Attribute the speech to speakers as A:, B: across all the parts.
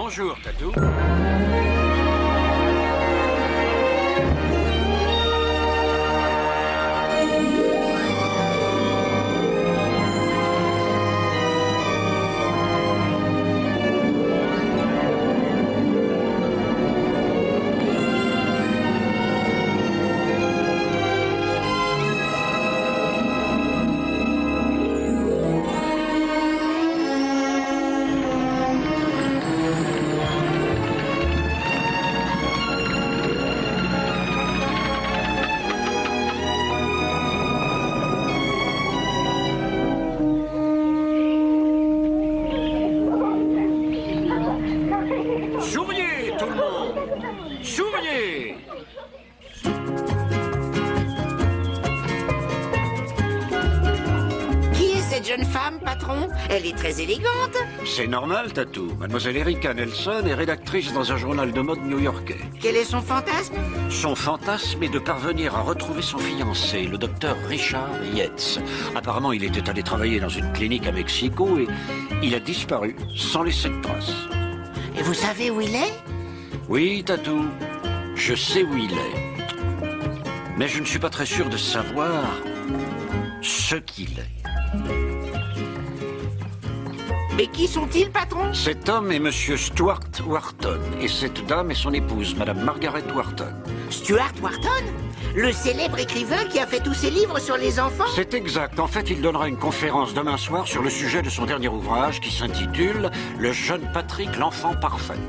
A: Bonjour, Tatou. Souriez, tout le monde! Souriez!
B: Qui est cette jeune femme, patron? Elle est très élégante.
A: C'est normal, Tatou. Mademoiselle Erika Nelson est rédactrice dans un journal de mode new-yorkais.
B: Quel est son fantasme?
A: Son fantasme est de parvenir à retrouver son fiancé, le docteur Richard Yates. Apparemment, il était allé travailler dans une clinique à Mexico et il a disparu sans laisser de traces.
B: Et vous savez où il est?
A: Oui, Tatou, je sais où il est. Mais je ne suis pas très sûr de savoir ce qu'il est.
B: Mais qui sont-ils, patron?
A: Cet homme est Monsieur Stuart Wharton et cette dame est son épouse, Madame Margaret Wharton.
B: Stuart Wharton? Le célèbre écrivain qui a fait tous ses livres sur les enfants?
A: C'est exact. En fait, il donnera une conférence demain soir sur le sujet de son dernier ouvrage qui s'intitule « Le jeune Patrick, l'enfant parfait ».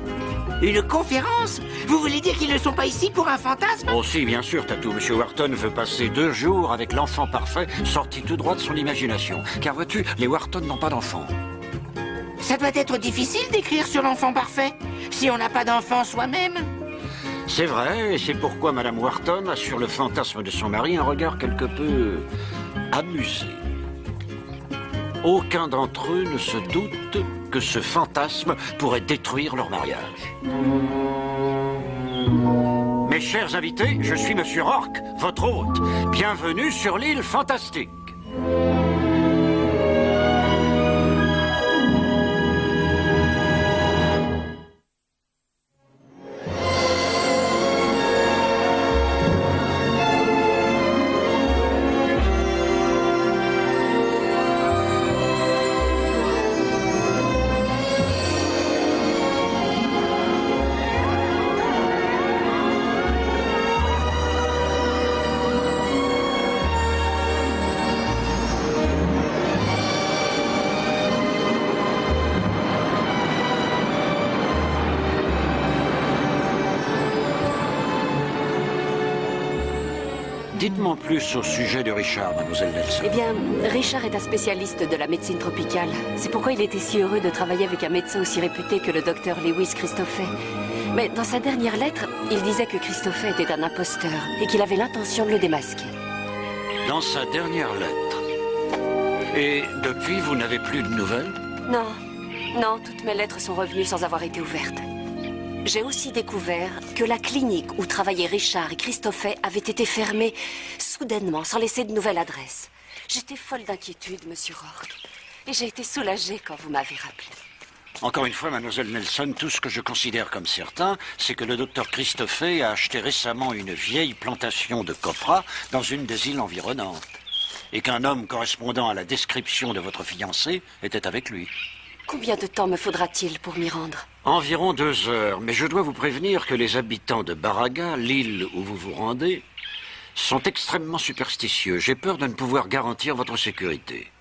B: Une conférence? Vous voulez dire qu'ils ne sont pas ici pour un fantasme?
A: Oh si, bien sûr, Tatou. Monsieur Wharton veut passer 2 jours avec l'enfant parfait sorti tout droit de son imagination. Car vois-tu, les Wharton n'ont pas d'enfant.
B: Ça doit être difficile d'écrire sur l'enfant parfait, si on n'a pas d'enfant soi-même.
A: C'est vrai, et c'est pourquoi Madame Wharton a sur le fantasme de son mari un regard quelque peu amusé. Aucun d'entre eux ne se doute que ce fantasme pourrait détruire leur mariage. Mes chers invités, je suis Monsieur Rourke, votre hôte. Bienvenue sur l'île fantastique. Dites-moi en plus au sujet de Richard, mademoiselle Nelson.
C: Eh bien, Richard est un spécialiste de la médecine tropicale. C'est pourquoi il était si heureux de travailler avec un médecin aussi réputé que le docteur Lewis Christoffel. Mais dans sa dernière lettre, il disait que Christoffel était un imposteur et qu'il avait l'intention de le démasquer.
A: Dans sa dernière lettre. Et depuis, vous n'avez plus de nouvelles?
C: Non, non, toutes mes lettres sont revenues sans avoir été ouvertes. J'ai aussi découvert que la clinique où travaillaient Richard et Christoffel avait été fermée soudainement, sans laisser de nouvelle adresse. J'étais folle d'inquiétude, monsieur Rourke. Et j'ai été soulagée quand vous m'avez rappelé.
A: Encore une fois, mademoiselle Nelson, tout ce que je considère comme certain, c'est que le docteur Christoffel a acheté récemment une vieille plantation de copra dans une des îles environnantes. Et qu'un homme correspondant à la description de votre fiancé était avec lui.
C: Combien de temps me faudra-t-il pour m'y rendre?
A: Environ 2 heures, mais je dois vous prévenir que les habitants de Baraga, l'île où vous vous rendez, sont extrêmement superstitieux. J'ai peur de ne pouvoir garantir votre sécurité.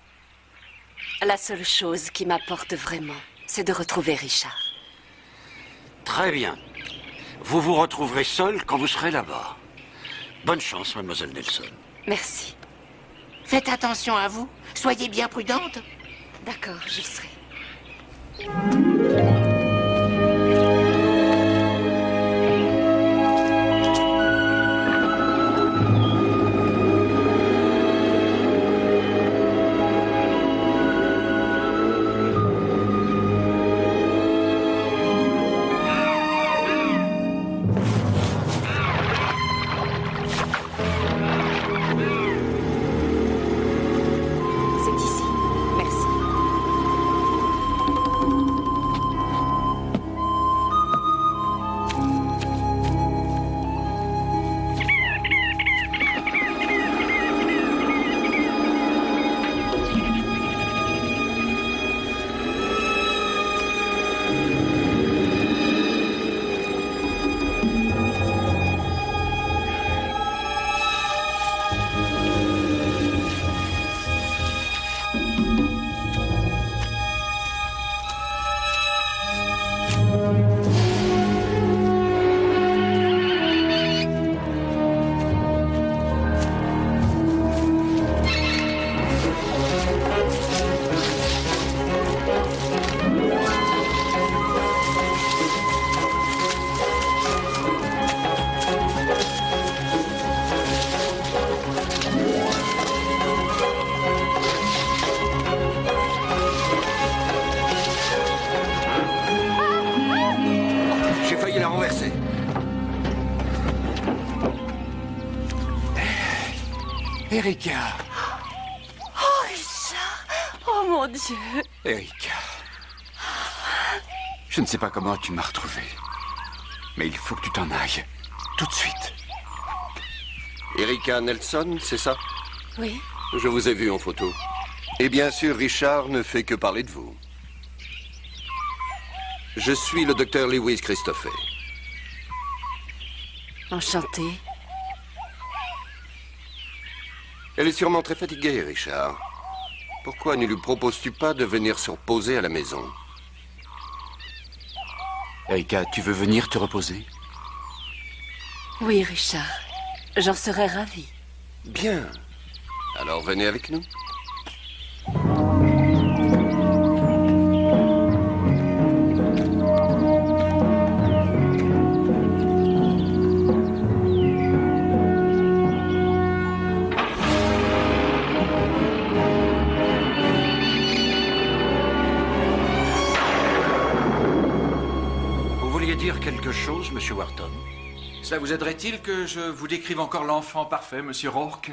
C: La seule chose qui m'apporte vraiment, c'est de retrouver Richard.
A: Très bien. Vous vous retrouverez seul quand vous serez là-bas. Bonne chance, mademoiselle Nelson.
C: Merci.
B: Faites attention à vous. Soyez bien prudente.
C: D'accord, j'y serai. C'est ici. Merci.
D: Erika.
C: Oh, Richard! Oh, mon Dieu!
D: Erika. Je ne sais pas comment tu m'as retrouvé. Mais il faut que tu t'en ailles. Tout de suite.
E: Erika Nelson, c'est ça?
C: Oui.
E: Je vous ai vu en photo. Et bien sûr, Richard ne fait que parler de vous. Je suis le docteur Lewis Christophe.
C: Enchanté.
E: Elle est sûrement très fatiguée, Richard. Pourquoi ne lui proposes-tu pas de venir se reposer à la maison?
D: Erika, tu veux venir te reposer?
C: Oui, Richard. J'en serais ravie.
E: Bien. Alors venez avec nous.
A: Vous vouliez dire quelque chose, Monsieur Wharton?
F: Cela vous aiderait-il que je vous décrive encore l'enfant parfait, Monsieur Rourke?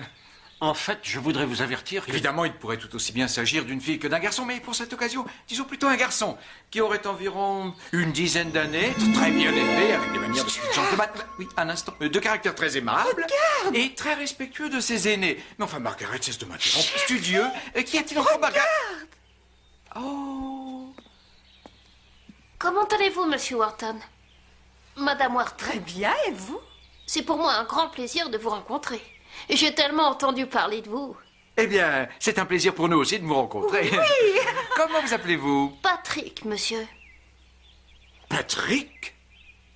A: En fait, je voudrais vous avertir que...
F: Évidemment, il pourrait tout aussi bien s'agir d'une fille que d'un garçon, mais pour cette occasion, disons plutôt un garçon, qui aurait environ une dizaine d'années, très bien élevé, avec des manières de petite gentleman, oui, un instant, de caractère très aimable, et très respectueux de ses aînés. Mais enfin, Margaret, cesse de m'interrompre, studieux, qu'y a-t-il encore, Margaret? Oh...
G: Comment allez-vous, Monsieur Wharton? Madame Wharton.
H: Très bien, et vous?
G: C'est pour moi un grand plaisir de vous rencontrer. Et j'ai tellement entendu parler de vous.
F: Eh bien, c'est un plaisir pour nous aussi de vous rencontrer.
H: Oui.
F: Comment vous appelez-vous?
G: Patrick, monsieur.
F: Patrick?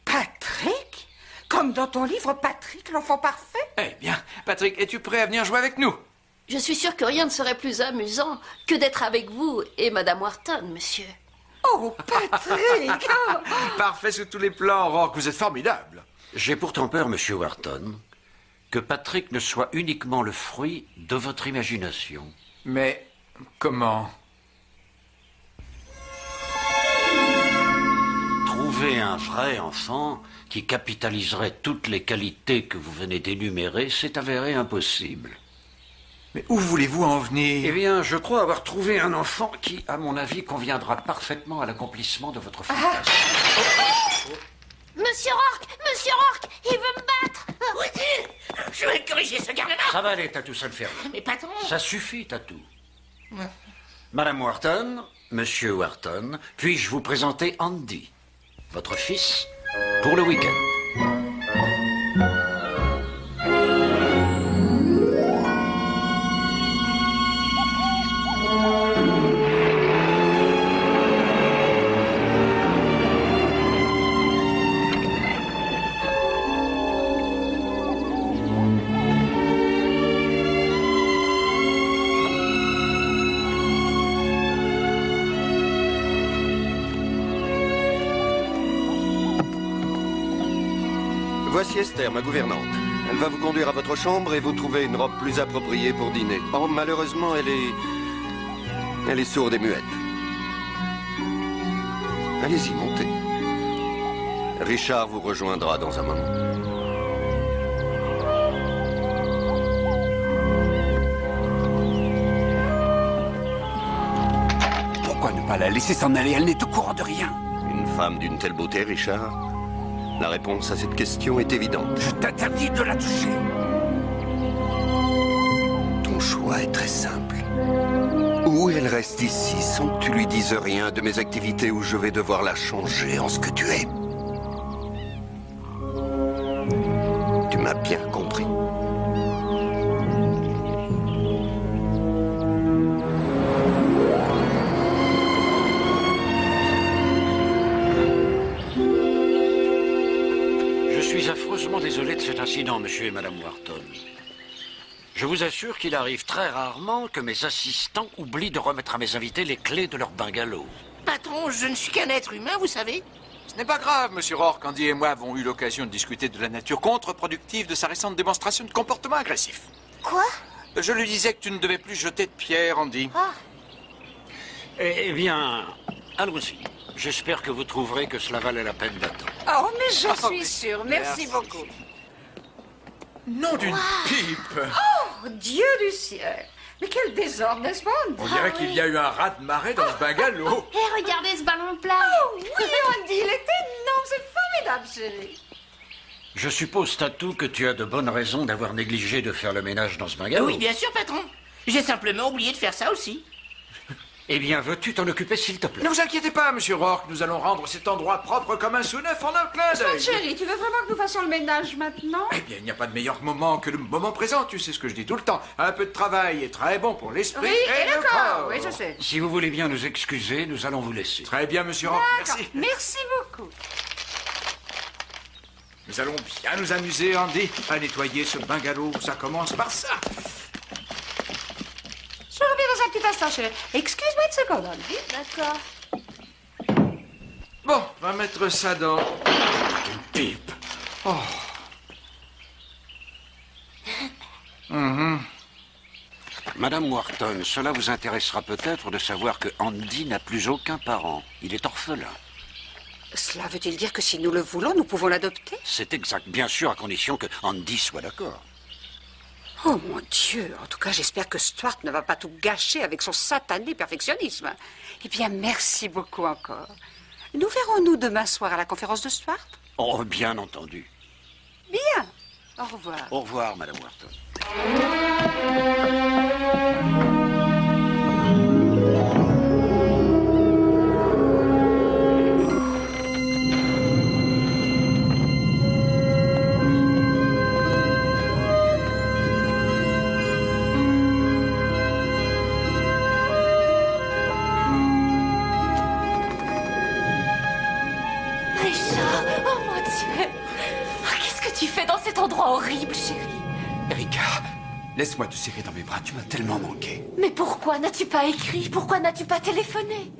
H: Patrick? Comme dans ton livre Patrick, l'enfant parfait?
F: Eh bien, Patrick, es-tu prêt à venir jouer avec nous?
G: Je suis sûre que rien ne serait plus amusant que d'être avec vous et Madame Wharton, monsieur.
H: Oh, Patrick!
F: Parfait sous tous les plans, Rourke, vous êtes formidable.
A: J'ai pourtant peur, Monsieur Wharton, que Patrick ne soit uniquement le fruit de votre imagination.
F: Mais comment?
A: Trouver un vrai enfant qui capitaliserait toutes les qualités que vous venez d'énumérer s'est avéré impossible.
F: Mais où voulez-vous en venir?
A: Eh bien, je crois avoir trouvé un enfant qui, à mon avis, conviendra parfaitement à l'accomplissement de votre fantasme.
G: Monsieur Rourke, il veut me battre.
B: Oui, je vais corriger ce garnement.
A: Ça va aller, Tatou, ça le fait.
B: Mais patron...
A: Ça suffit, Tatou. Madame Wharton, Monsieur Wharton, puis-je vous présenter Andy, votre fils, pour le week-end?
E: Voici Esther, ma gouvernante. Elle va vous conduire à votre chambre et vous trouver une robe plus appropriée pour dîner. Oh, malheureusement, elle est sourde et muette. Allez-y, montez. Richard vous rejoindra dans un moment.
D: Pourquoi ne pas la laisser s'en aller? Elle n'est au courant de rien.
E: Une femme d'une telle beauté, Richard? La réponse à cette question est évidente.
D: Je t'interdis de la toucher.
E: Ton choix est très simple. Ou elle reste ici sans que tu lui dises rien de mes activités ou je vais devoir la changer en ce que tu es. Tu m'as bien compris.
A: Je suis affreusement désolé de cet incident, monsieur et madame Wharton. Je vous assure qu'il arrive très rarement que mes assistants oublient de remettre à mes invités les clés de leur bungalow.
B: Patron, je ne suis qu'un être humain, vous savez.
F: Ce n'est pas grave, Monsieur Rourke. Andy et moi avons eu l'occasion de discuter de la nature contre-productive de sa récente démonstration de comportement agressif.
G: Quoi?
F: Je lui disais que tu ne devais plus jeter de pierre, Andy.
G: Ah.
A: Eh bien, allons-y. J'espère que vous trouverez que cela valait la peine d'attendre.
H: Oh, mais j'en
F: Oh,
H: suis sûre. Merci beaucoup.
F: Nom d'une pipe!
H: Oh, Oh, Dieu du ciel! Mais quel désordre, n'est-ce pas?
F: On dirait qu'il y a eu un raz-de-marée dans ce bungalow.
G: Et regardez ce ballon plat.
H: Oh, oui, Andy, il est énorme, c'est formidable, chérie.
A: Je suppose, Tatou, que tu as de bonnes raisons d'avoir négligé de faire le ménage dans ce bungalow.
B: Oui, bien sûr, patron. J'ai simplement oublié de faire ça aussi.
A: Eh bien, veux-tu t'en occuper, s'il te plaît?
F: Ne vous inquiétez pas, monsieur Rourke, nous allons rendre cet endroit propre comme un sous-neuf en un clin d'œil.
H: Chérie, tu veux vraiment que nous fassions le ménage maintenant?
F: Eh bien, il n'y a pas de meilleur moment que le moment présent, tu sais ce que je dis tout le temps. Un peu de travail est très bon pour l'esprit
H: Oui,
F: et
H: et
F: le
H: le corps,
F: corps.
H: oui, je sais.
A: Si vous voulez bien nous excuser, nous allons vous laisser.
F: Très bien, monsieur Rourke, merci.
H: Merci beaucoup.
F: Nous allons bien nous amuser, Andy, à nettoyer ce bungalow. Ça commence par ça.
H: Je reviens dans un petit instant, chérie. Excuse-moi une seconde, Andy.
G: D'accord.
F: Bon, on va mettre ça dans une pipe. Oh.
A: Madame Wharton, cela vous intéressera peut-être de savoir que Andy n'a plus aucun parent. Il est orphelin.
H: Cela veut-il dire que si nous le voulons, nous pouvons l'adopter?
A: C'est exact, bien sûr, à condition que Andy soit d'accord.
H: Oh mon Dieu, en tout cas j'espère que Stuart ne va pas tout gâcher avec son satané perfectionnisme. Eh bien merci beaucoup encore. Nous verrons-nous demain soir à la conférence de Stuart?
A: Oh, bien entendu.
H: Bien. Au revoir.
A: Au revoir, Madame Wharton.
C: Richard, oh mon Dieu. Qu'est-ce que tu fais dans cet endroit horrible, chérie?
D: Erika, laisse-moi te serrer dans mes bras, tu m'as tellement manqué.
C: Mais pourquoi n'as-tu pas écrit? Pourquoi n'as-tu pas téléphoné?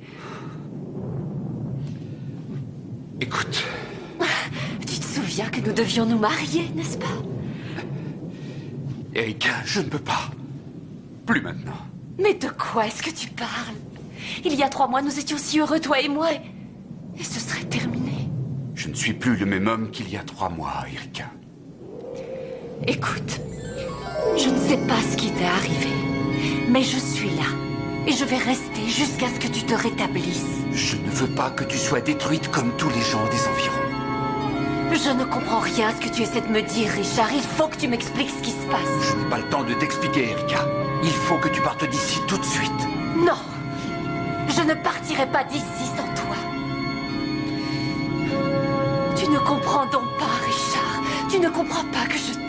D: Écoute,
C: Tu te souviens que nous devions nous marier, n'est-ce pas?
D: Erika, je ne peux pas. Plus maintenant.
C: Mais de quoi est-ce que tu parles? Il y a 3 mois, nous étions si heureux, toi et moi, et ce serait terminé.
D: Je ne suis plus le même homme qu'il y a 3 mois, Erika.
C: Écoute, je ne sais pas ce qui t'est arrivé, mais je suis là, et je vais rester jusqu'à ce que tu te rétablisses.
D: Je ne veux pas que tu sois détruite comme tous les gens des environs.
C: Je ne comprends rien à ce que tu essaies de me dire, Richard. Il faut que tu m'expliques ce qui se passe.
D: Je n'ai pas le temps de t'expliquer, Erika. Il faut que tu partes d'ici tout de suite.
C: Non, je ne partirai pas d'ici sans toi. Tu ne comprends donc pas, Richard. Tu ne comprends pas que je t'aime.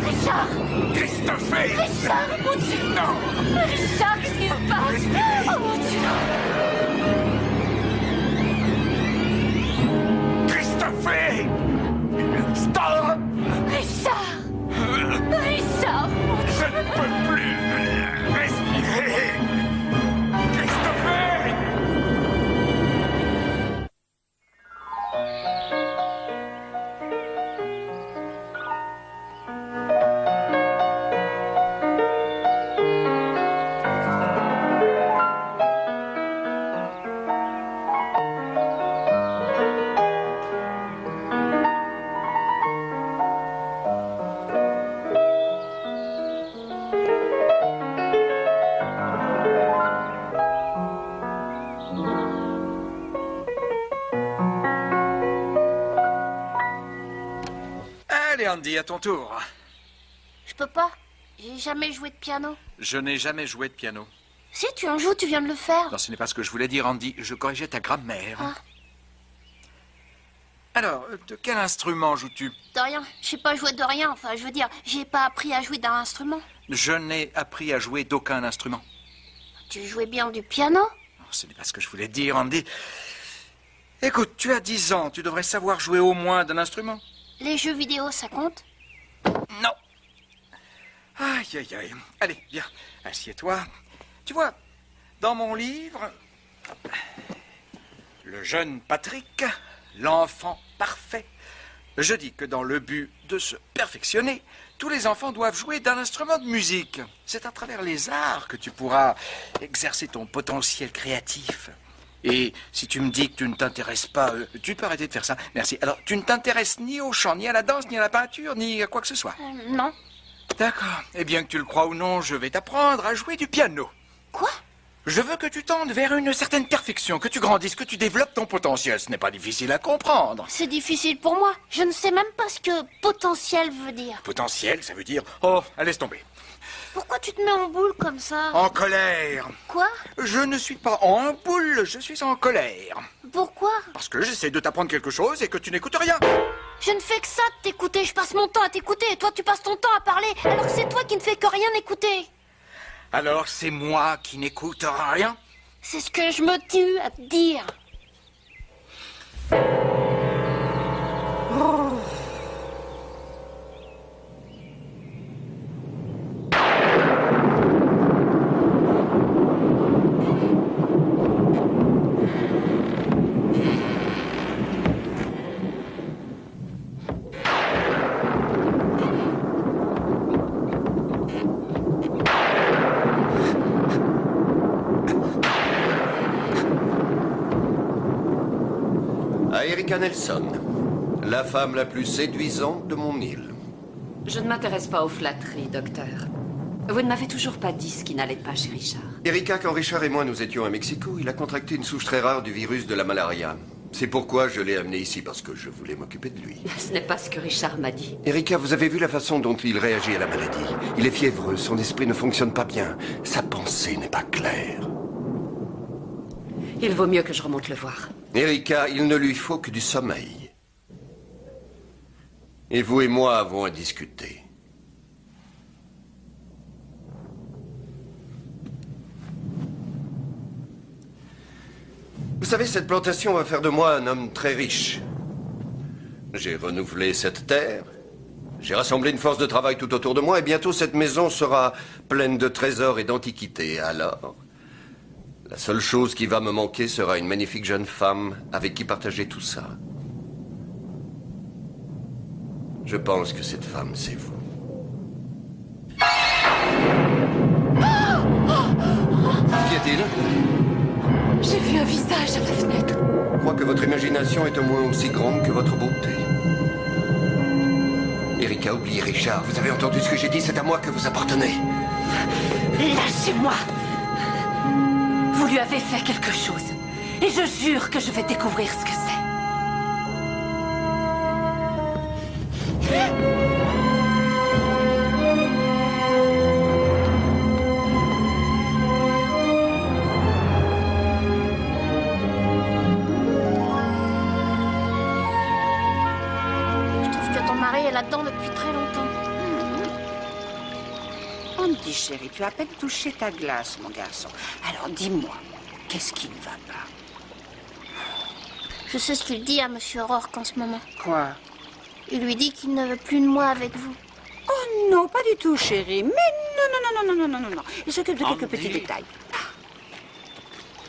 C: Richard!
D: Christophe!
C: Richard, mon Dieu!
D: Non!
C: Richard, qu'est-ce qui se passe? Oh mon Dieu!
D: Christophe! Stop!
C: Richard! Richard, mon Dieu!
D: Je ne peux plus respirer! Christophe!
F: Allez, Andy, à ton tour.
G: Je peux pas. J'ai jamais joué de piano.
F: Je n'ai jamais joué de piano.
G: Si tu en joues, tu viens de le faire.
F: Non, ce n'est pas ce que je voulais dire, Andy. Je corrigeais ta grammaire.
G: Ah.
F: Alors, de quel instrument joues-tu?
G: De rien. Je sais pas jouer de rien. Enfin, je veux dire, j'ai pas appris à jouer d'un instrument.
F: Je n'ai appris à jouer d'aucun instrument.
G: Tu jouais bien du piano?
F: Non, ce n'est pas ce que je voulais dire, Andy. Écoute, tu as 10 ans. Tu devrais savoir jouer au moins d'un instrument.
G: Les jeux vidéo, ça compte?
F: Non. Aïe, aïe, aïe. Allez, viens, assieds-toi. Tu vois, dans mon livre, le jeune Patrick, l'enfant parfait, Je dis que dans le but de se perfectionner, tous les enfants doivent jouer d'un instrument de musique. C'est à travers les arts que tu pourras exercer ton potentiel créatif. Et si tu me dis que tu ne t'intéresses pas, tu peux arrêter de faire ça. Merci. Alors, tu ne t'intéresses ni au chant, ni à la danse, ni à la peinture, ni à quoi que ce soit.
G: Non.
F: D'accord. Eh bien, que tu le crois ou non, je vais t'apprendre à jouer du piano.
G: Quoi?
F: Je veux que tu tendes vers une certaine perfection, que tu grandisses, que tu développes ton potentiel. Ce n'est pas difficile à comprendre.
G: C'est difficile pour moi. Je ne sais même pas ce que potentiel veut dire.
F: Potentiel, ça veut dire... Oh, laisse tomber.
G: Pourquoi tu te mets en boule comme ça?
F: En colère.
G: Quoi?
F: Je ne suis pas en boule, je suis en colère.
G: Pourquoi?
F: Parce que j'essaie de t'apprendre quelque chose et que tu n'écoutes rien.
G: Je ne fais que ça de t'écouter. Je passe mon temps à t'écouter et toi tu passes ton temps à parler alors que c'est toi qui ne fais que rien écouter.
F: Alors c'est moi qui n'écoute rien?
G: C'est ce que je me tue à te dire.
E: À Erika Nelson, la femme la plus séduisante de mon île.
C: Je ne m'intéresse pas aux flatteries, docteur. Vous ne m'avez toujours pas dit ce qui n'allait pas chez Richard.
E: Erika, quand Richard et moi nous étions à Mexico, il a contracté une souche très rare du virus de la malaria. C'est pourquoi je l'ai amené ici, parce que je voulais m'occuper de lui.
C: Ce n'est pas ce que Richard m'a dit.
E: Erika, vous avez vu la façon dont il réagit à la maladie. Il est fiévreux, son esprit ne fonctionne pas bien. Sa pensée n'est pas claire.
C: Il vaut mieux que je remonte le voir.
E: Erika, il ne lui faut que du sommeil. Et vous et moi avons à discuter. Vous savez, cette plantation va faire de moi un homme très riche. J'ai renouvelé cette terre, j'ai rassemblé une force de travail tout autour de moi, et bientôt cette maison sera pleine de trésors et d'antiquités. Alors, la seule chose qui va me manquer sera une magnifique jeune femme avec qui partager tout ça. Je pense que cette femme, c'est vous. Qu'y a-t-il?
C: J'ai vu un visage à la fenêtre.
E: Je crois que votre imagination est au moins aussi grande que votre beauté. Erika, oubliez Richard. Vous avez entendu ce que j'ai dit? C'est à moi que vous appartenez.
C: Lâchez-moi! Vous lui avez fait quelque chose. Et je jure que je vais découvrir ce que c'est.
G: Je trouve que ton mari est là-dedans depuis très longtemps.
H: Andy, chérie, tu as à peine touché ta glace, mon garçon. Alors dis-moi, qu'est-ce qui ne va pas?
G: Je sais ce qu'il dit à Monsieur O'Rourke en ce moment.
H: Quoi?
G: Il lui dit qu'il ne veut plus de moi avec vous.
H: Oh non, pas du tout, chérie. Mais non. Il s'occupe de quelques
A: Andy.
H: petits détails.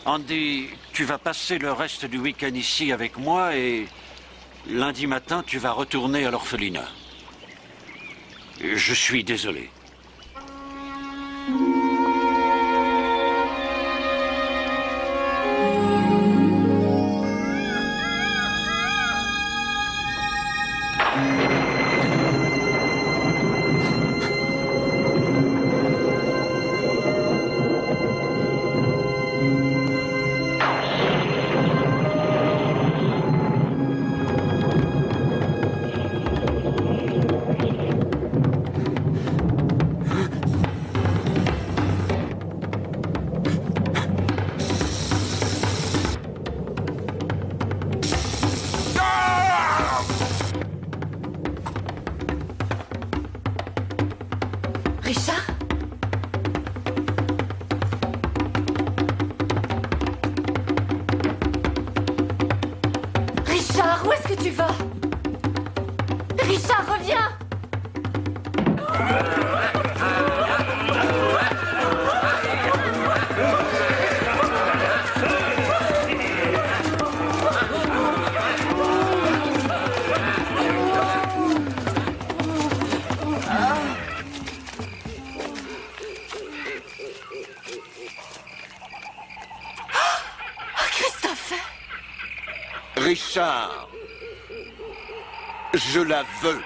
A: Andy, tu vas passer le reste du week-end ici avec moi et lundi matin, tu vas retourner à l'orphelinat. Je suis désolé.
C: Richard? Richard, où est-ce que tu vas? Richard, reviens!
E: Richard, je la veux.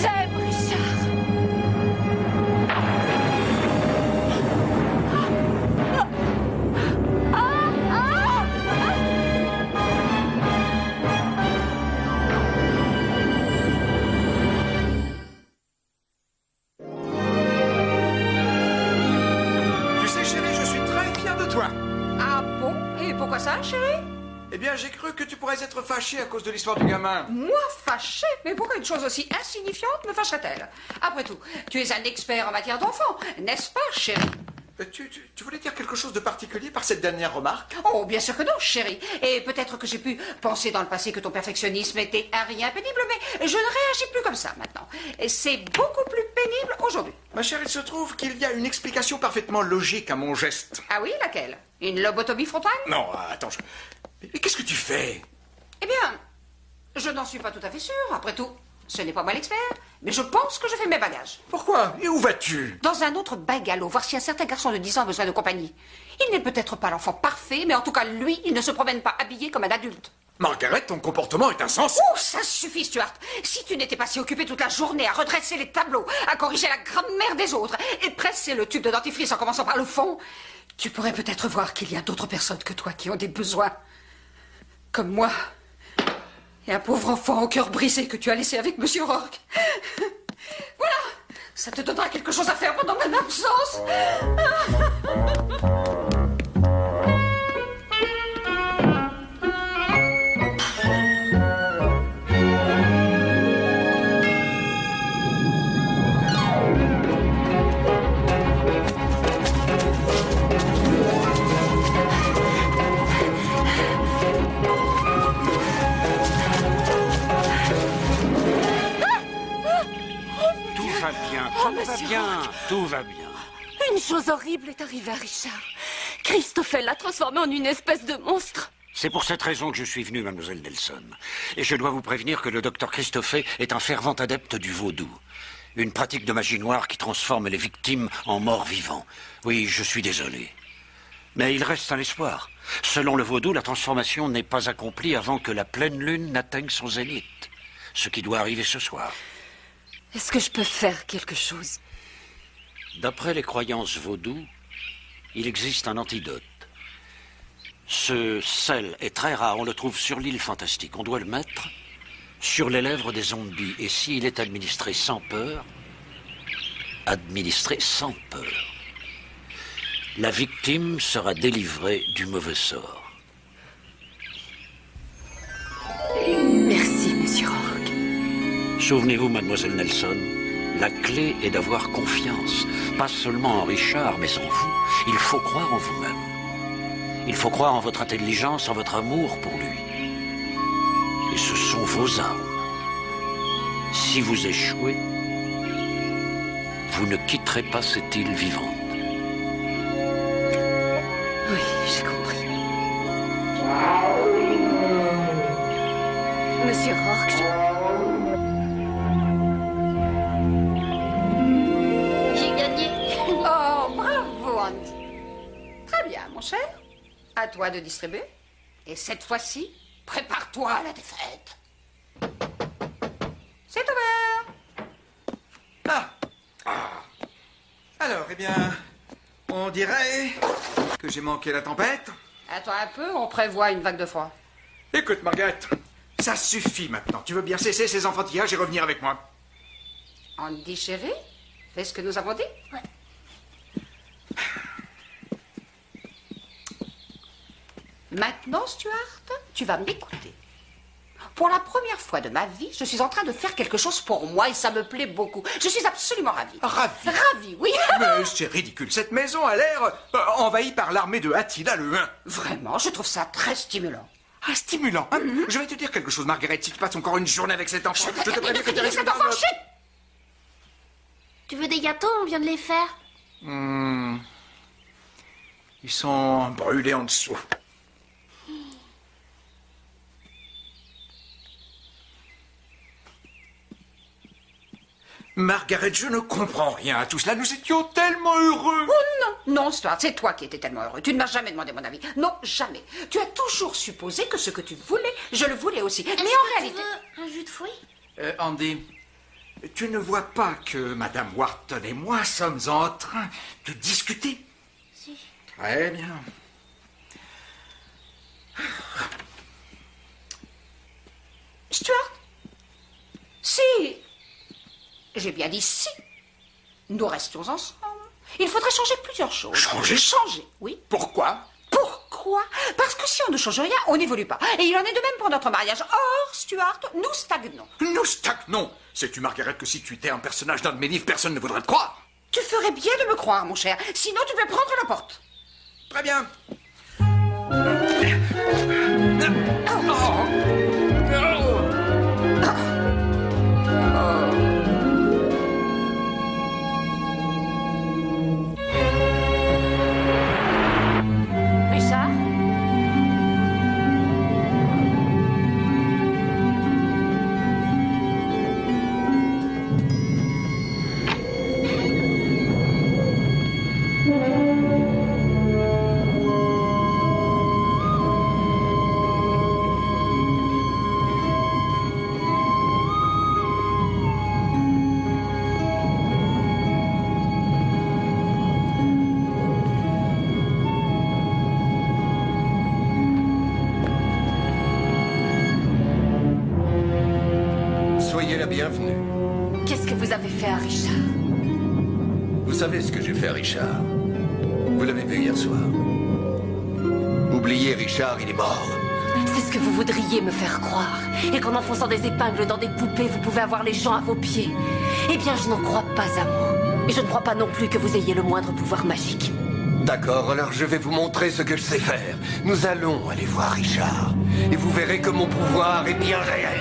C: J'aime Richard.
F: Tu sais, chérie, je suis très fier de toi.
H: Ah bon? Et pourquoi ça, chérie?
F: Eh bien, j'ai cru que tu pourrais être fâchée à cause de l'histoire du gamin.
H: Moi, fâchée? Mais pourquoi une chose aussi insignifiante me fâcherait-elle? Après tout, tu es un expert en matière d'enfants, n'est-ce pas, chérie?
F: Tu voulais dire quelque chose de particulier par cette dernière remarque?
H: Oh, bien sûr que non, chérie. Et peut-être que j'ai pu penser dans le passé que ton perfectionnisme était un rien pénible, mais je ne réagis plus comme ça maintenant. Et c'est beaucoup plus pénible aujourd'hui.
F: Ma chère, il se trouve qu'il y a une explication parfaitement logique à mon geste.
H: Ah oui, laquelle? Une lobotomie frontale?
F: Non, attends, Mais qu'est-ce que tu fais?
H: Eh bien, je n'en suis pas tout à fait sûre. Après tout, ce n'est pas moi l'expert, mais je pense que je fais mes bagages.
F: Pourquoi? Et où vas-tu?
H: Dans un autre bungalow, voir si un certain garçon de 10 ans a besoin de compagnie. Il n'est peut-être pas l'enfant parfait, mais en tout cas, lui, il ne se promène pas habillé comme un adulte.
F: Margaret, ton comportement est insensé.
H: Oh, ça suffit, Stuart. Si tu n'étais pas si occupé toute la journée à redresser les tableaux, à corriger la grammaire des autres et presser le tube de dentifrice en commençant par le fond, tu pourrais peut-être voir qu'il y a d'autres personnes que toi qui ont des besoins. Comme moi. Et un pauvre enfant au cœur brisé que tu as laissé avec Monsieur Rourke. Voilà. Ça te donnera quelque chose à faire pendant mon absence.
A: Tout va bien.
C: Une chose horrible est arrivée à Richard. Christophe l'a transformé en une espèce de monstre.
A: C'est pour cette raison que je suis venu, mademoiselle Nelson. Et je dois vous prévenir que le docteur Christophe est un fervent adepte du vaudou. Une pratique de magie noire qui transforme les victimes en morts vivants. Oui, je suis désolé. Mais il reste un espoir. Selon le vaudou, la transformation n'est pas accomplie avant que la pleine lune n'atteigne son zénith. Ce qui doit arriver ce soir.
C: Est-ce que je peux faire quelque chose?
A: D'après les croyances vaudou, il existe un antidote. Ce sel est très rare, on le trouve sur l'île Fantastique. On doit le mettre sur les lèvres des zombies. Et s'il est administré sans peur, la victime sera délivrée du mauvais sort.
C: Merci, Monsieur Rourke.
A: Souvenez-vous, mademoiselle Nelson, la clé est d'avoir confiance, pas seulement en Richard, mais en vous. Il faut croire en vous-même. Il faut croire en votre intelligence, en votre amour pour lui. Et ce sont vos armes. Si vous échouez, vous ne quitterez pas cette île vivante.
C: Oui, j'ai compris. Monsieur Rourke,
G: J'ai gagné.
H: Oh, bravo, Andy. Très bien, mon cher. À toi de distribuer. Et cette fois-ci, prépare-toi à la défaite. C'est ouvert.
F: Alors, eh bien, on dirait que j'ai manqué la tempête.
H: Attends un peu, on prévoit une vague de froid.
F: Écoute, Margaret, ça suffit maintenant. Tu veux bien cesser ces enfantillages et revenir avec moi?
H: Andy, chéri, Fais ce que nous avons dit.
G: Ouais.
H: Maintenant, Stuart, tu vas m'écouter. Pour la première fois de ma vie, je suis en train de faire quelque chose pour moi et ça me plaît beaucoup. Je suis absolument ravie.
F: Ravi.
H: Ravie, oui.
F: Mais c'est ridicule. Cette maison a l'air envahie par l'armée de Attila le Hun.
H: Vraiment, je trouve ça très stimulant.
F: Ah, stimulant. Hein. Je vais te dire quelque chose, Margaret. Si tu passes encore une journée avec cet enfant, je te préviens que tu risques
H: Cet enfant, chut!
G: Tu veux des gâteaux? On vient de les faire.
F: Ils sont brûlés en dessous. Margaret, je ne comprends rien à tout cela. Nous étions tellement heureux.
H: Oh non, non, Stuart, c'est toi qui étais tellement heureux. Tu ne m'as jamais demandé mon avis. Non, jamais. Tu as toujours supposé que ce que tu voulais, je le voulais aussi. Mais en réalité...
G: Tu veux un jus de fruits?
F: Andy, tu ne vois pas que Madame Wharton et moi sommes en train de discuter?
G: Si.
F: Très bien.
H: Stuart? Si... J'ai bien dit si. Nous restions ensemble. Il faudrait changer plusieurs choses.
F: Changer?
H: Changer, oui.
F: Pourquoi?
H: Pourquoi? Parce que si on ne change rien, on n'évolue pas. Et il en est de même pour notre mariage. Or, Stuart, nous stagnons.
F: Nous stagnons. Sais-tu, Margaret, que si tu étais un personnage d'un de mes livres, personne ne voudrait te croire?
H: Tu ferais bien de me croire, mon cher. Sinon, tu peux prendre la porte.
F: Très bien.
C: Richard?
E: Soyez la bienvenue.
C: Qu'est-ce que vous avez fait à Richard?
E: Vous savez ce que j'ai fait à Richard? Vous l'avez vu hier soir. Oubliez Richard, il est mort.
C: C'est ce que vous voudriez me faire croire. Et qu'en enfonçant des épingles dans des poupées, vous pouvez avoir les gens à vos pieds. Eh bien, je n'en crois pas un mot. Et je ne crois pas non plus que vous ayez le moindre pouvoir magique.
E: D'accord, alors je vais vous montrer ce que je sais faire. Nous allons aller voir Richard. Et vous verrez que mon pouvoir est bien réel.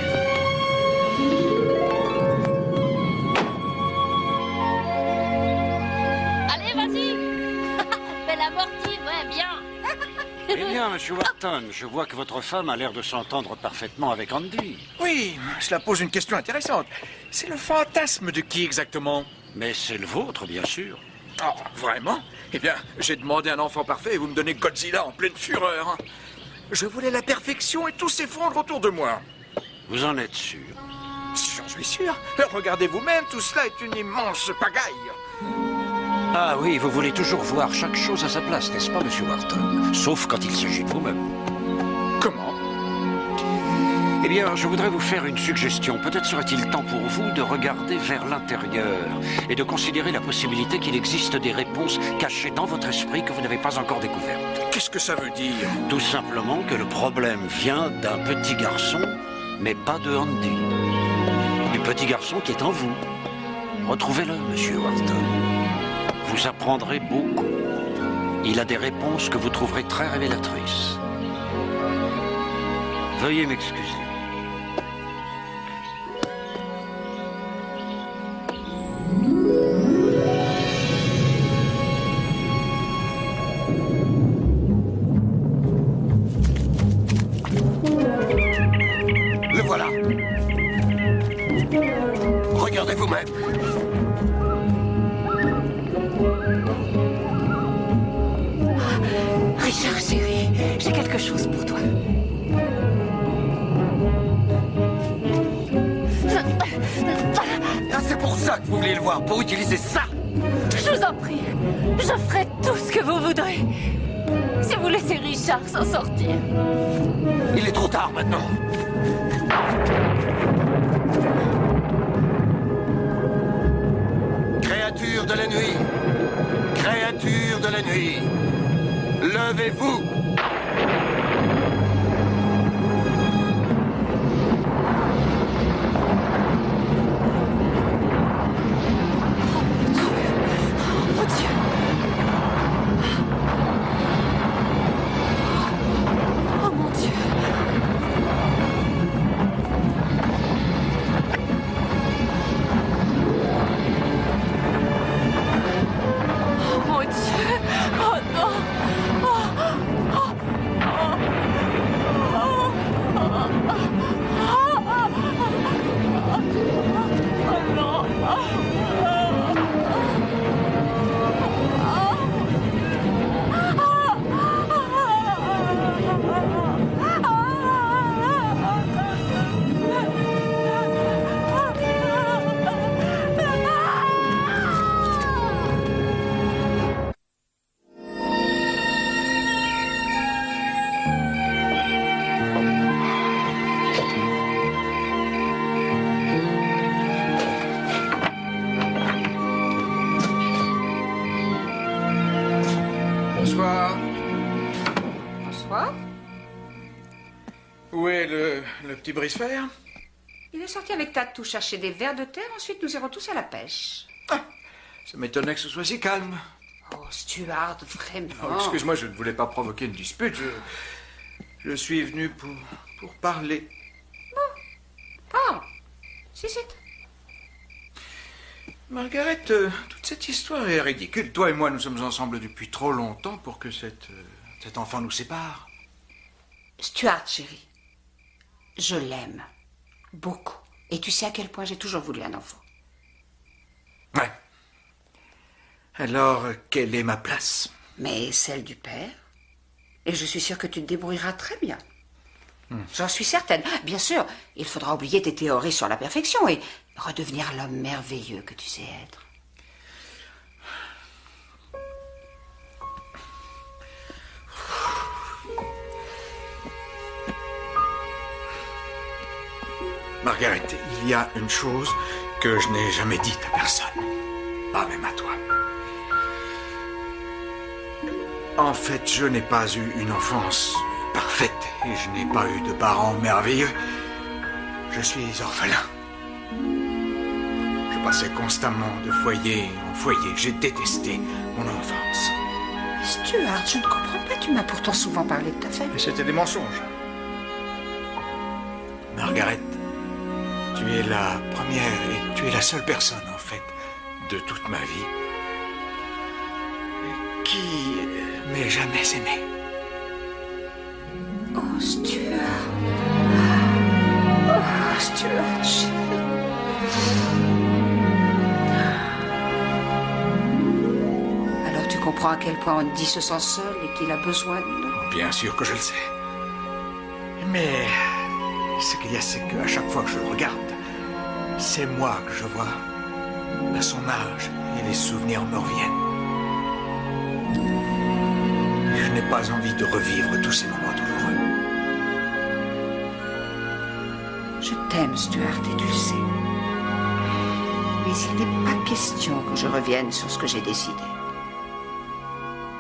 G: Allez, vas-y. Fais l'amorti, ouais, bien.
A: Eh bien, monsieur Wharton, je vois que votre femme a l'air de s'entendre parfaitement avec Andy.
F: Oui, cela pose une question intéressante. C'est le fantasme de qui exactement?
A: Mais c'est le vôtre, bien sûr.
F: Oh, vraiment? Eh bien, j'ai demandé un enfant parfait et vous me donnez Godzilla en pleine fureur. Je voulais la perfection et tout s'effondre autour de moi.
A: Vous en êtes sûr?
F: Si j'en suis sûr. Regardez vous-même, tout cela est une immense pagaille.
A: Ah oui, vous voulez toujours voir chaque chose à sa place, n'est-ce pas, monsieur Wharton? Sauf quand il s'agit de vous-même.
F: Comment?
A: Eh bien, je voudrais vous faire une suggestion. Peut-être serait-il temps pour vous de regarder vers l'intérieur et de considérer la possibilité qu'il existe des réponses cachées dans votre esprit que vous n'avez pas encore découvertes.
F: Qu'est-ce que ça veut dire?
A: Tout simplement que le problème vient d'un petit garçon, mais pas de Andy. Du petit garçon qui est en vous. Retrouvez-le, monsieur Wharton. Vous apprendrez beaucoup. Il a des réponses que vous trouverez très révélatrices. Veuillez m'excuser.
E: Le voilà. Regardez vous-même.
C: Richard, chéri, j'ai quelque chose pour toi.
E: Ah, c'est pour ça que vous vouliez le voir, pour utiliser ça.
C: Je vous en prie, je ferai tout ce que vous voudrez. Si vous laissez Richard s'en sortir.
E: Il est trop tard maintenant. Créature
D: Levez-vous!
C: Oh mon Dieu! Oh mon Dieu! Oh non!
F: Bonsoir.
H: Bonsoir.
F: Où est le petit brise-fer?
H: Il est sorti avec Tatou chercher des vers de terre, ensuite nous irons tous à la pêche.
F: Ah, ça m'étonnait que ce soit si calme.
H: Oh, Stuart, vraiment.
F: Oh, excuse-moi, je ne voulais pas provoquer une dispute. Je suis venu pour parler.
H: Parle. Si, c'est...
F: Margaret, toute cette histoire est ridicule. Toi et moi, nous sommes ensemble depuis trop longtemps pour que cet enfant nous sépare.
H: Stuart, chérie, je l'aime. Beaucoup. Et tu sais à quel point j'ai toujours voulu un enfant.
F: Ouais. Alors, quelle est ma place?
H: Mais celle du père. Et je suis sûre que tu te débrouilleras très bien. J'en suis certaine. Bien sûr, il faudra oublier tes théories sur la perfection et redevenir l'homme merveilleux que tu sais être.
F: Margaret, il y a une chose que je n'ai jamais dite à personne. Pas même à toi. En fait, je n'ai pas eu une enfance parfaite et je n'ai pas eu de parents merveilleux. Je suis orphelin. Je passais constamment de foyer en foyer. J'ai détesté mon enfance.
H: Stuart, je ne comprends pas. Tu m'as pourtant souvent parlé de ta famille.
F: Mais c'était des mensonges. Margaret, tu es la première et tu es la seule personne, en fait, de toute ma vie qui m'ait jamais aimé.
H: Oh, Stuart. Oh, Stuart, chérie. Alors tu comprends à quel point Andy se sent seul et qu'il a besoin de nous.
F: Bien sûr que je le sais. Mais ce qu'il y a, c'est qu'à chaque fois que je le regarde, c'est moi que je vois. À son âge, et les souvenirs me reviennent. Et je n'ai pas envie de revivre tous ces moments douloureux.
H: Je t'aime, Stuart, et tu le sais. Mais il n'est pas question que je revienne sur ce que j'ai décidé.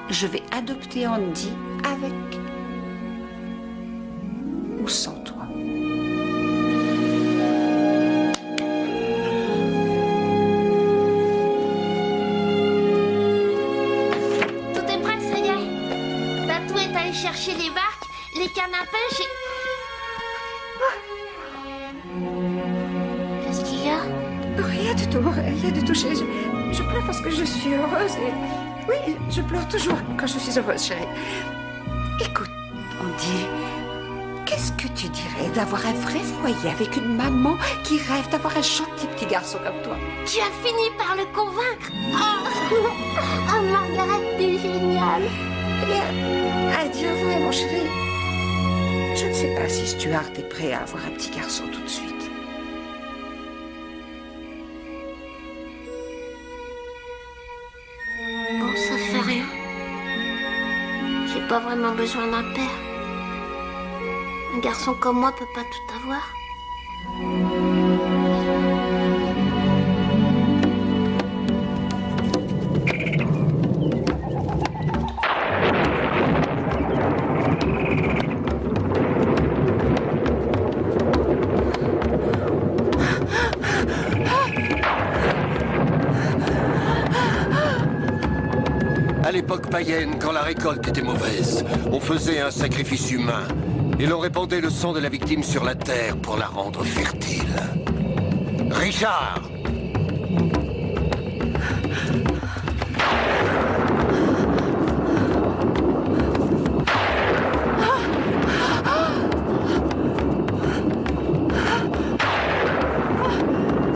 H: Je vais adopter Andy avec ou sans toi.
G: Tout est prêt, ça y est. Tatou est allé chercher les barques, les cannes à pêche et... Qu'est-ce qu'il y a?
H: Rien du tout, rien du tout. Je pleure parce que je suis heureuse et... Oui, je pleure toujours quand je suis heureuse, chérie. Écoute, Andy, qu'est-ce que tu dirais d'avoir un vrai foyer avec une maman qui rêve d'avoir un gentil petit garçon comme toi?
G: Tu as fini par le convaincre. Oh, Margaret, t'es géniale.
H: Eh bien, à dire vrai, mon chéri, je ne sais pas si Stuart est prêt à avoir un petit garçon tout de suite.
G: Bon, ça fait rien. J'ai pas vraiment besoin d'un père. Un garçon comme moi peut pas tout avoir.
E: l'époque païenne, quand la récolte était mauvaise, on faisait un sacrifice humain. Et l'on répandait le sang de la victime sur la terre pour la rendre fertile. Richard!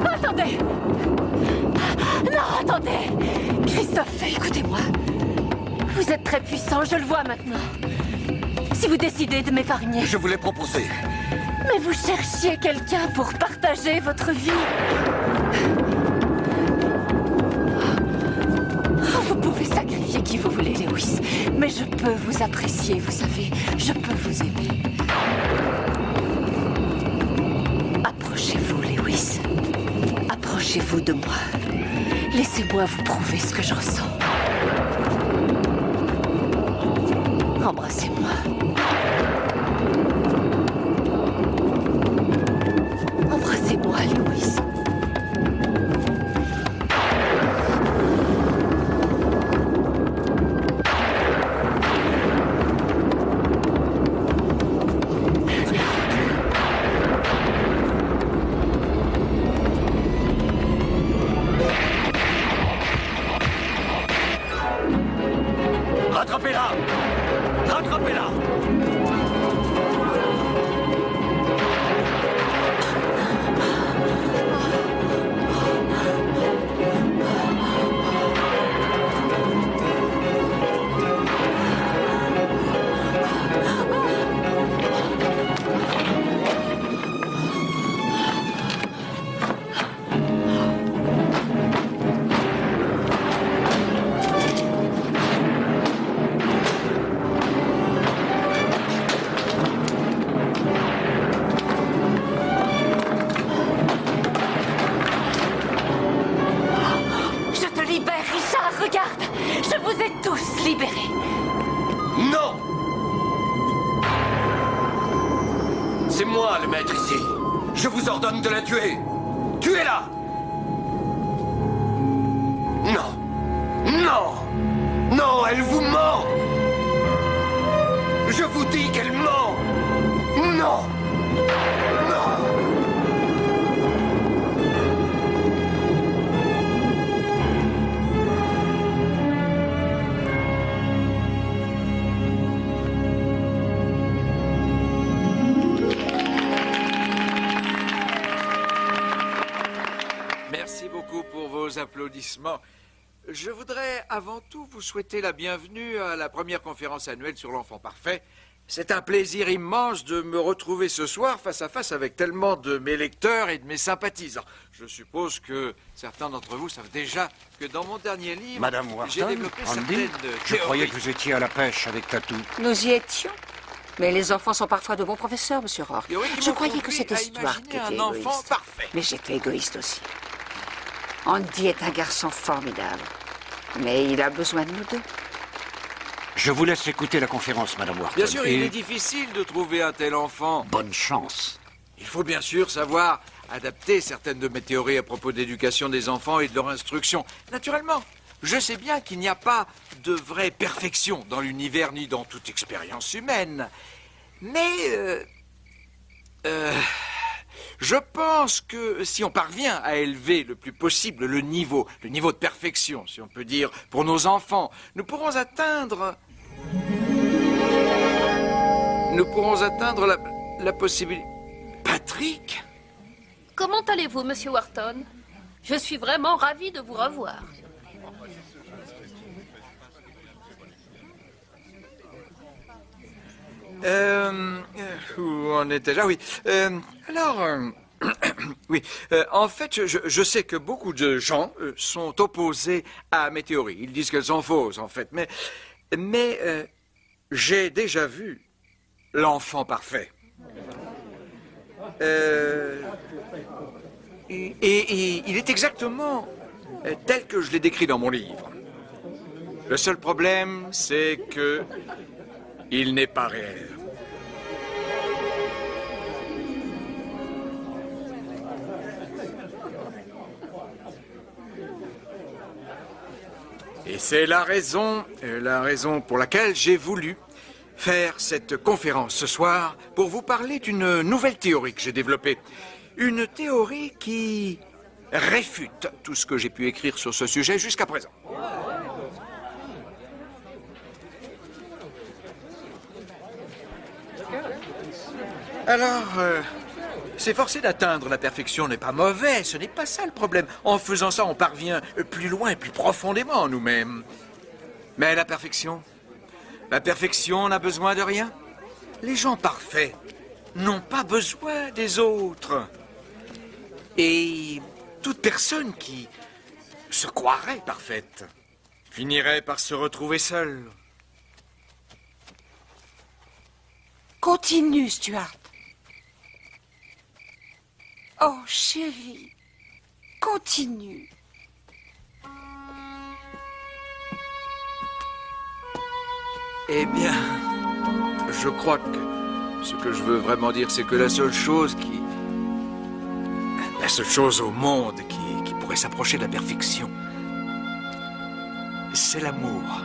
C: Attendez! Non, attendez! Christophe, écoutez-moi. Vous êtes très puissant, je le vois maintenant. Si vous décidez de m'épargner...
E: Je vous l'ai proposé.
C: Mais vous cherchiez quelqu'un pour partager votre vie. Oh, vous pouvez sacrifier qui vous voulez, Lewis. Mais je peux vous apprécier, vous savez. Je peux vous aimer. Approchez-vous, Lewis. Approchez-vous de moi. Laissez-moi vous prouver ce que je ressens. Embrassez-moi. Embrassez-moi, Lewis.
E: Rattrapez-la! Rattrapez-la!
C: Regarde, je vous ai tous libérés.
E: Non! C'est moi le maître ici. Je vous ordonne de la tuer. Tuez-la! Non! Non! Non, elle vous ment! Je vous dis qu'elle ment! Non! Non!
F: Merci beaucoup pour vos applaudissements. Je voudrais avant tout vous souhaiter la bienvenue à la première conférence annuelle sur l'enfant parfait. C'est un plaisir immense de me retrouver ce soir face à face avec tellement de mes lecteurs et de mes sympathisants. Je suppose que certains d'entre vous savent déjà que dans mon dernier livre,
A: Madame
F: j'ai
A: Wharton,
F: développé
A: Andy,
F: certaines
A: je croyais
F: théories.
A: que vous étiez à la pêche avec Tatou.
H: Nous y étions. Mais les enfants sont parfois de bons professeurs, Monsieur Rourke.
F: Théories qui
H: Je
F: m'ont
H: croyais que
F: conduit
H: c'était
F: à
H: Stuart qui
F: imaginer
H: était
F: un enfant
H: égoïste.
F: parfait.
H: Mais j'étais égoïste aussi. Andy est un garçon formidable. Mais il a besoin de nous deux.
A: Je vous laisse écouter la conférence, Madame Wharton.
F: Bien sûr, il
A: et
F: est difficile de trouver un tel enfant.
A: bonne chance.
F: Il faut bien sûr savoir adapter certaines de mes théories à propos d'éducation des enfants et de leur instruction. Naturellement, je sais bien qu'il n'y a pas de vraie perfection dans l'univers ni dans toute expérience humaine. Mais je pense que si on parvient à élever le plus possible le niveau de perfection, si on peut dire, pour nos enfants, nous pourrons atteindre la possibilité... Patrick?
G: Comment allez-vous, Monsieur Wharton? Je suis vraiment ravie de vous revoir.
F: Où en était-je? Ah oui. Oui. En fait, je sais que beaucoup de gens sont opposés à mes théories. Ils disent qu'elles sont fausses, en fait. Mais j'ai déjà vu l'enfant parfait. Et il est exactement tel que je l'ai décrit dans mon livre. Le seul problème, c'est que il n'est pas réel. Et c'est la raison pour laquelle j'ai voulu faire cette conférence ce soir pour vous parler d'une nouvelle théorie que j'ai développée. Une théorie qui réfute tout ce que j'ai pu écrire sur ce sujet jusqu'à présent. Alors, s'efforcer d'atteindre la perfection n'est pas mauvais, ce n'est pas ça le problème. En faisant ça, on parvient plus loin et plus profondément en nous-mêmes. Mais la perfection n'a besoin de rien. Les gens parfaits n'ont pas besoin des autres. Et toute personne qui se croirait parfaite finirait par se retrouver seule.
H: Continue, Stuart. Oh, chérie, continue.
F: Eh bien, je crois que ce que je veux vraiment dire, c'est que la seule chose au monde qui pourrait s'approcher de la perfection, c'est l'amour.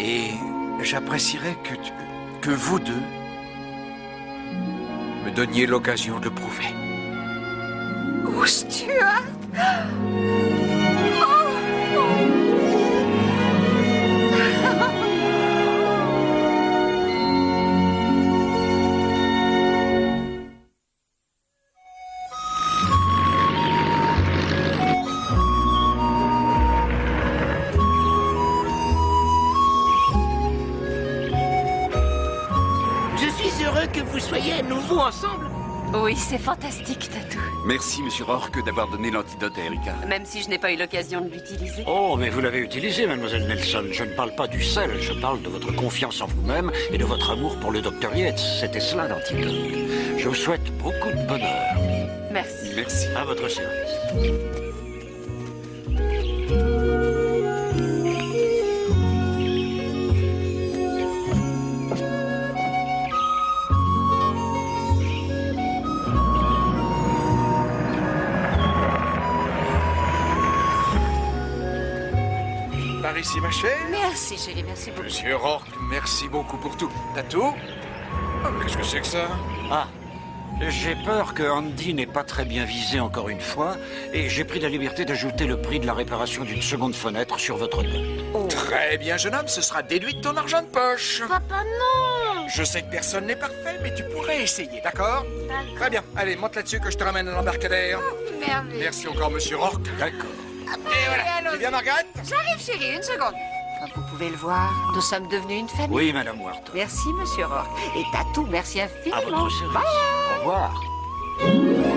F: Et j'apprécierais que vous deux me donniez l'occasion de le prouver.
H: Oh, Stuart!
B: Je suis heureux que vous soyez à nouveau ensemble.
C: Oui, c'est fantastique, Tatou.
D: Merci, monsieur Rourke, d'avoir donné l'antidote à Erika.
C: Même si je n'ai pas eu l'occasion de l'utiliser.
A: Oh, mais vous l'avez utilisé, mademoiselle Nelson. Je ne parle pas du sel, je parle de votre confiance en vous-même et de votre amour pour le docteur Yates. C'était cela l'antidote. Je vous souhaite beaucoup de bonheur.
C: Merci.
D: Merci.
A: À votre service.
F: Par ici, ma chère.
H: Merci, chérie, merci beaucoup.
F: Monsieur Rourke, merci beaucoup pour tout. Tatou? Qu'est-ce que c'est que ça?
A: Ah, j'ai peur que Andy n'ait pas très bien visé encore une fois, et j'ai pris la liberté d'ajouter le prix de la réparation d'une seconde fenêtre sur votre note.
F: Très bien, jeune homme, ce sera déduit de ton argent de poche.
G: Papa, non.
F: Je sais que personne n'est parfait, mais tu pourrais essayer, d'accord?
G: D'accord.
F: Très bien. Allez, monte là-dessus que je te ramène à l'embarcadère.
G: Merveilleux.
F: Merci encore, monsieur Rourke.
A: D'accord.
F: Et voilà.
H: allons-y.
F: Tu viens, Margaret?
H: J'arrive, chérie, une seconde. Comme vous pouvez le voir, nous sommes devenus une famille.
A: Oui, madame Wharton.
H: Merci, monsieur Rourke. Et Tatou, merci
A: À
H: infiniment.
A: votre service.
H: Bye.
A: Au revoir.